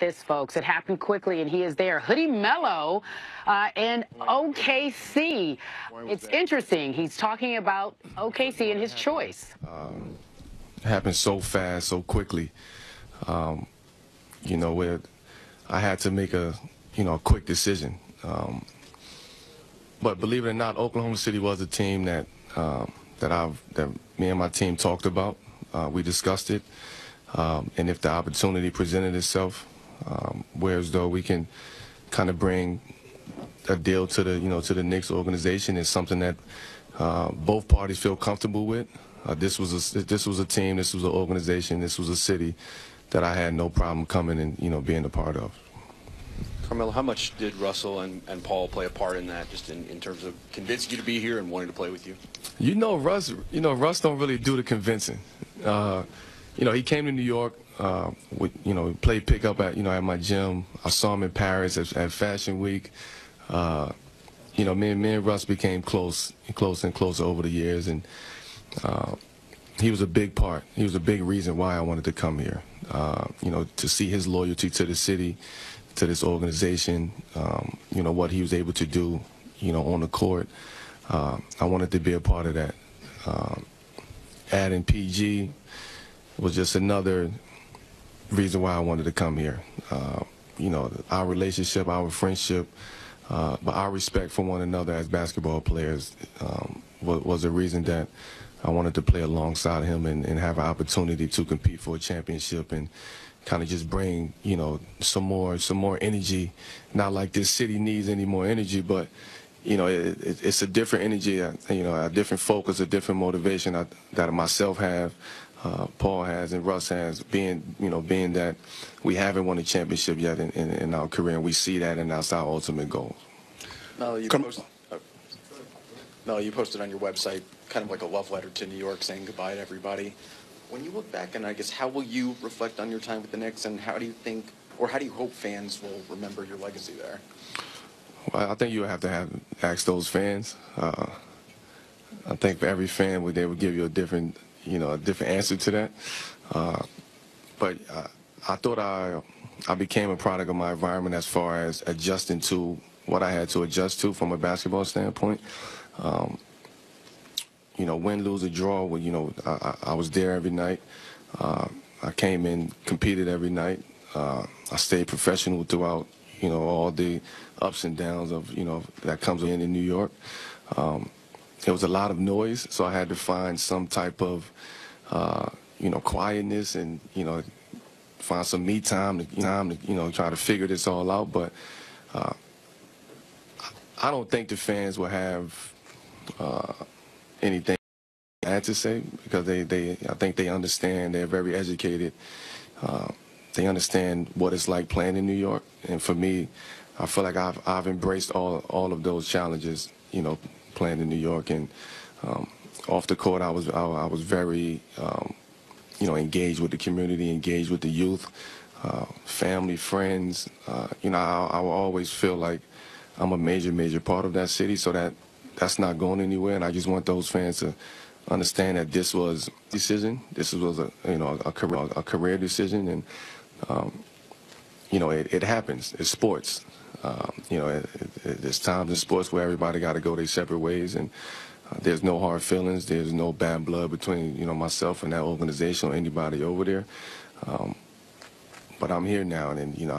this, folks. It happened quickly, and he is there. Hoodie Mello in OKC. It's interesting. He's talking about OKC and his choice. It happened so fast, so quickly. You know, where I had to make a quick decision. But believe it or not, Oklahoma City was a team that that me and my team talked about. We discussed it, and if the opportunity presented itself, whereas though we can kind of bring a deal to the to the Knicks organization, is something that both parties feel comfortable with. This was a team, this was an organization, this was a city that I had no problem coming and being a part of. Carmelo, how much did Russell and Paul play a part in that, just in terms of convincing you to be here and wanting to play with you? Russ don't really do the convincing. He came to New York, played pickup at my gym. I saw him in Paris at Fashion Week. Me and Russ became close and closer over the years, and he was a big part. He was a big reason why I wanted to come here. To see his loyalty to the city, to this organization, what he was able to do, on the court. I wanted to be a part of that. Adding PG was just another reason why I wanted to come here. Our relationship, our friendship, but our respect for one another as basketball players was a reason that I wanted to play alongside him and have an opportunity to compete for a championship and kind of just bring, some more energy. Not like this city needs any more energy, but it's a different energy, a different focus, a different motivation that I myself have, Paul has, and Russ has. Being that we haven't won a championship yet in our career, and we see that, and that's our ultimate goal. No, you posted on your website kind of like a love letter to New York, saying goodbye to everybody. When you look back, and I guess, how will you reflect on your time with the Knicks, and how do you think, or how do you hope fans will remember your legacy there? Well, I think you have to ask those fans. I think for every fan, they would give you a different answer to that. But I thought I became a product of my environment as far as adjusting to what I had to adjust to from a basketball standpoint. Win, lose, or draw. Well, I was there every night. I came in, competed every night. I stayed professional throughout, all the ups and downs of, that comes in New York. There was a lot of noise, so I had to find some type of, quietness and, find some me time to try to figure this all out. But I don't think the fans will have anything I had to say, because I think they understand. They're very educated. They understand what it's like playing in New York. And for me, I feel like I've embraced all of those challenges, playing in New York. And off the court, I was very engaged with the community, engaged with the youth, family, friends. I will always feel like I'm a major part of that city, so that's not going anywhere. And I just want those fans to understand that this was a decision. This was a career decision, and it happens. It's sports. There's times in sports where everybody got to go their separate ways, and there's no hard feelings. There's no bad blood between myself and that organization or anybody over there. But I'm here now, and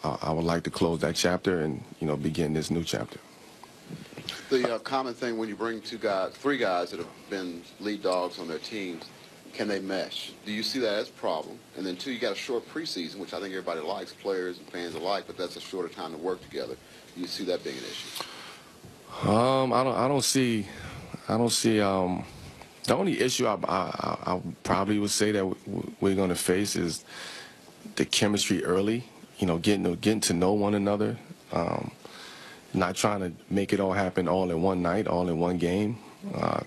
I would like to close that chapter and begin this new chapter. The common thing when you bring three guys that have been lead dogs on their teams, can they mesh? Do you see that as a problem? And then two, you got a short preseason, which I think everybody likes, players and fans alike, but that's a shorter time to work together. Do you see that being an issue? I don't see. The only issue I probably would say that we're going to face is the chemistry early. Getting to know one another. Not trying to make it all happen all in one night, all in one game,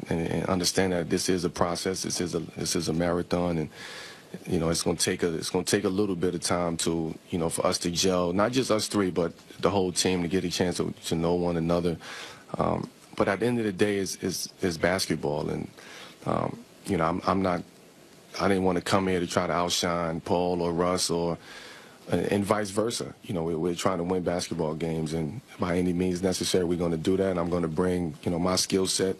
and understand that this is a process. This is a marathon, and it's going to take a little bit of time to for us to gel. Not just us three, but the whole team to get a chance to know one another. But at the end of the day, it's basketball, and I'm not. I didn't want to come here to try to outshine Paul or Russ or and vice versa. You know, we're trying to win basketball games, and by any means necessary, we're going to do that. And I'm going to bring, you know, my skill set,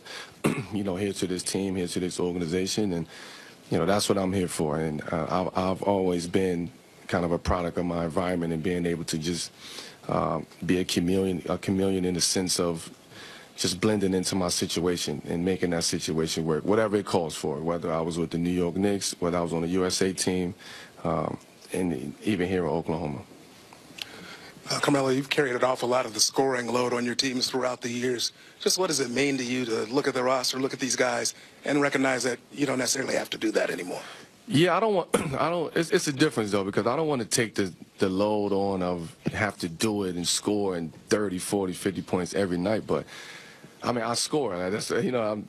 you know, here to this team, here to this organization, and you know, that's what I'm here for. And I've always been kind of a product of my environment and being able to just be a chameleon in the sense of just blending into my situation and making that situation work, whatever it calls for, whether I was with the New York Knicks, whether I was on the USA team, and even here in Oklahoma. Carmelo, you've carried an awful lot of the scoring load on your teams throughout the years. Just what does it mean to you to look at the roster, look at these guys, and recognize that you don't necessarily have to do that anymore? Yeah, it's a difference, though, because I don't want to take the load on of have to do it and score and 30, 40, 50 points every night. But, I mean, I score. Like, that's, you know,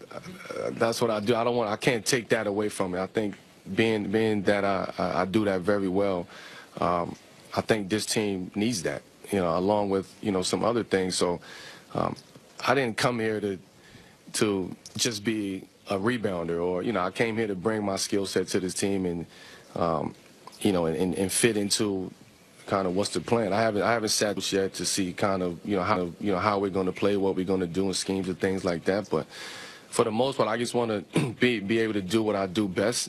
that's what I do. I can't take that away from me. I think being that I do that very well, I think this team needs that, you know, along with, you know, some other things. So I didn't come here to just be a rebounder, or, you know, I came here to bring my skill set to this team and, you know, and fit into kind of what's the plan. I haven't sat yet to see kind of, you know, how we're going to play, what we're going to do, and schemes and things like that. But for the most part, I just want to be able to do what I do best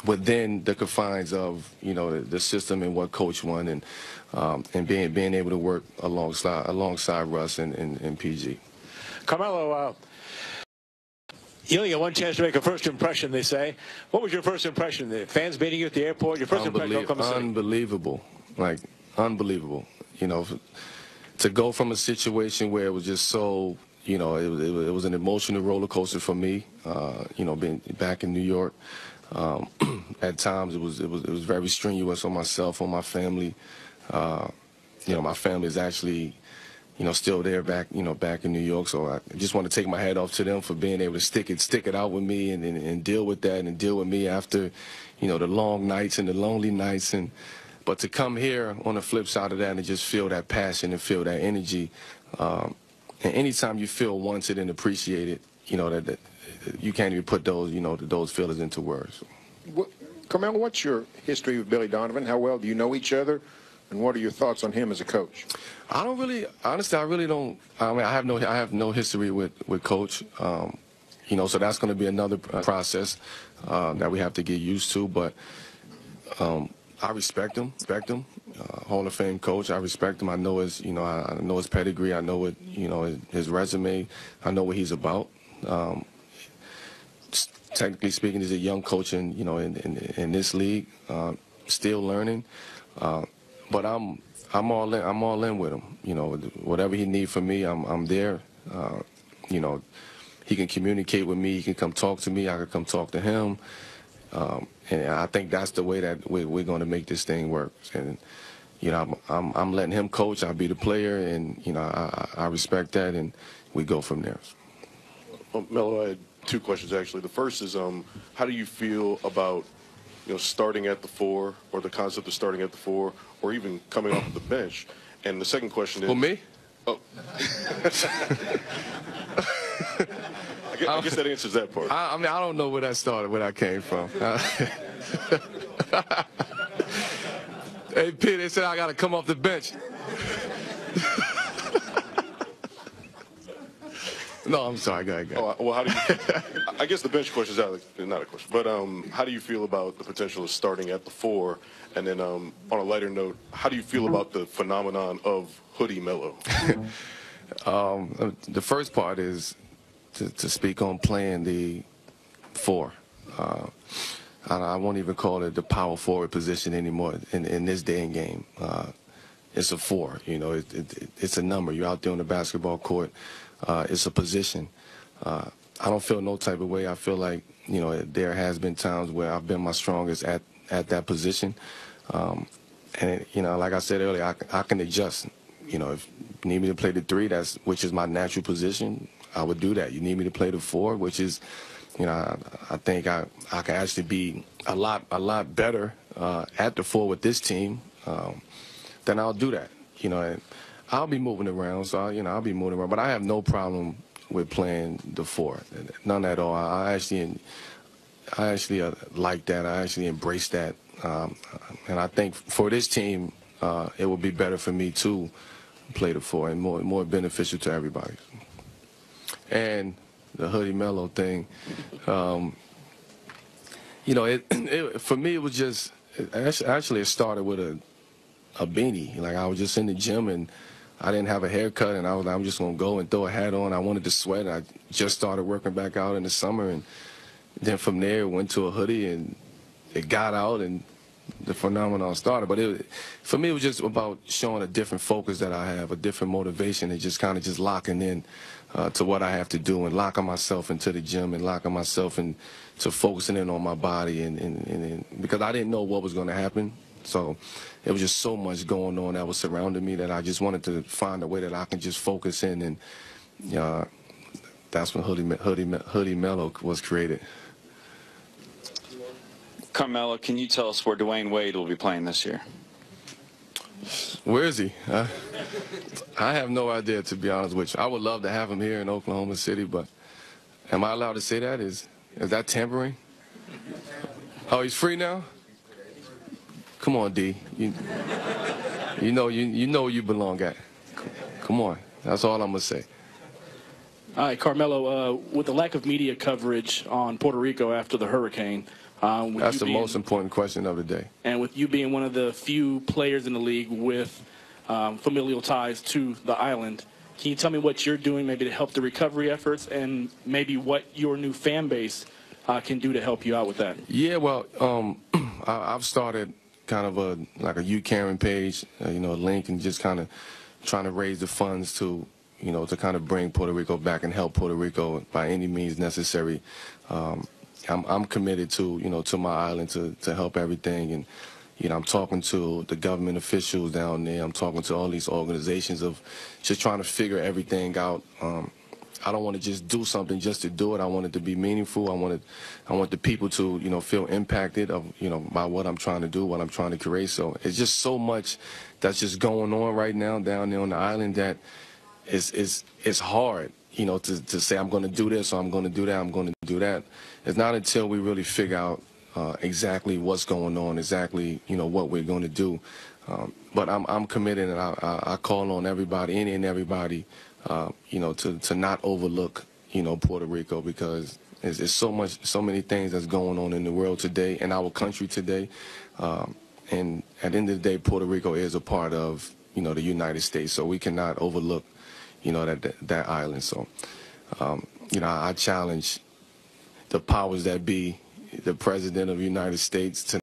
within the confines of, you know, the system and what Coach won, and being able to work alongside Russ and PG. Carmelo, you only get one chance to make a first impression, they say. What was your first impression? The fans meeting you at the airport? Your first impression of Oklahoma City? Unbelievable. Like, unbelievable. You know, to go from a situation where it was just so, you know, it was an emotional roller coaster for me, you know, being back in New York. At times it was very strenuous on myself, on my family. You know, my family is actually, you know, still there back in New York. So I just want to take my hat off to them for being able to stick it out with me and deal with that and deal with me after, you know, the long nights and the lonely nights. But to come here on the flip side of that and just feel that passion and feel that energy, and anytime you feel wanted and appreciated, you know, that you can't even put those, you know, those feelings into words. Carmelo, what's your history with Billy Donovan? How well do you know each other? And what are your thoughts on him as a coach? I don't really, honestly, I really don't. I mean, I have no history with Coach. You know, so that's going to be another process that we have to get used to. But I respect him. Hall of Fame coach. I respect him. I know his, you know, I know his pedigree. I know what, you know, his resume. I know what he's about. Technically speaking, he's a young coach in, you know, in this league, still learning. But I'm all in with him. You know, whatever he needs from me, I'm there. You know, he can communicate with me. He can come talk to me. I can come talk to him. And I think that's the way that we're going to make this thing work. And you know, I'm letting him coach. I'll be the player, and you know, I respect that, and we go from there. Melo, I had two questions actually. The first is, how do you feel about, you know, starting at the 4, or the concept of starting at the 4, or even coming off the bench? And the second question is, Well, me? Oh. I guess that answers that part. I mean, I don't know where that started, where that came from. Hey, Pete, they said I got to come off the bench. No, I'm sorry. Go ahead. Oh, well, how do you? I guess the bench question is not a question, but how do you feel about the potential of starting at the 4? And then on a lighter note, how do you feel about the phenomenon of Hoodie Melo? The first part is to speak on playing the 4. I won't even call it the power forward position anymore in this day and game. It's a 4. You know, it's a number. You're out there on the basketball court. It's a position. I don't feel no type of way. I feel like, you know, there has been times where I've been my strongest at that position. And, you know, like I said earlier, I can adjust. You know, if you need me to play the 3, which is my natural position, I would do that. You need me to play the 4, which is, you know, I think I can actually be a lot better at the 4 with this team, then I'll do that. You know, and I'll be moving around, so I'll be moving around. But I have no problem with playing the 4, none at all. I actually like that. I actually embrace that. And I think for this team, it would be better for me to play the 4 and more beneficial to everybody. And the Hoodie Mello thing, you know, for me it was just actually it started with a beanie. Like I was just in the gym and I didn't have a haircut, and I'm just gonna go and throw a hat on. I wanted to sweat. I just started working back out in the summer, and then from there went to a hoodie, and it got out, and the phenomenon started. But for me, it was just about showing a different focus that I have, a different motivation, and just kind of just locking in to what I have to do, and locking myself into the gym, and locking myself into focusing in on my body, and because I didn't know what was going to happen. So there was just so much going on that was surrounding me that I just wanted to find a way that I can just focus in, and that's when Hoodie Mello was created. Carmelo, can you tell us where Dwayne Wade will be playing this year? Where is he? I have no idea, to be honest with you. I would love to have him here in Oklahoma City, but am I allowed to say that? Is that tampering? Oh, he's free now? Come on, D. You know you belong at. Come on. That's all I'm gonna say. All right, Carmelo. With the lack of media coverage on Puerto Rico after the hurricane, that's the most important question of the day. And with you being one of the few players in the league with familial ties to the island, can you tell me what you're doing maybe to help the recovery efforts, and maybe what your new fan base can do to help you out with that? Yeah, well, I've started kind of like a You Caring page, a link, and just kind of trying to raise the funds to, to kind of bring Puerto Rico back and help Puerto Rico by any means necessary. I'm committed to, to my island to help everything, and, I'm talking to the government officials down there. I'm talking to all these organizations of just trying to figure everything out. I don't want to just do something just to do it. I want it to be meaningful. I want the people to, feel impacted by what I'm trying to do, what I'm trying to create. So it's just so much that's just going on right now down there on the island that it's hard, to say I'm going to do this or I'm going to do that, I'm going to do that. It's not until we really figure out exactly what's going on, exactly, what we're going to do. But I'm committed, and I call on everybody, any and everybody, to not overlook, Puerto Rico, because there's so many things that's going on in the world today, in our country today. And at the end of the day, Puerto Rico is a part of, the United States, so we cannot overlook, that island. So, I challenge the powers that be, the President of the United States, to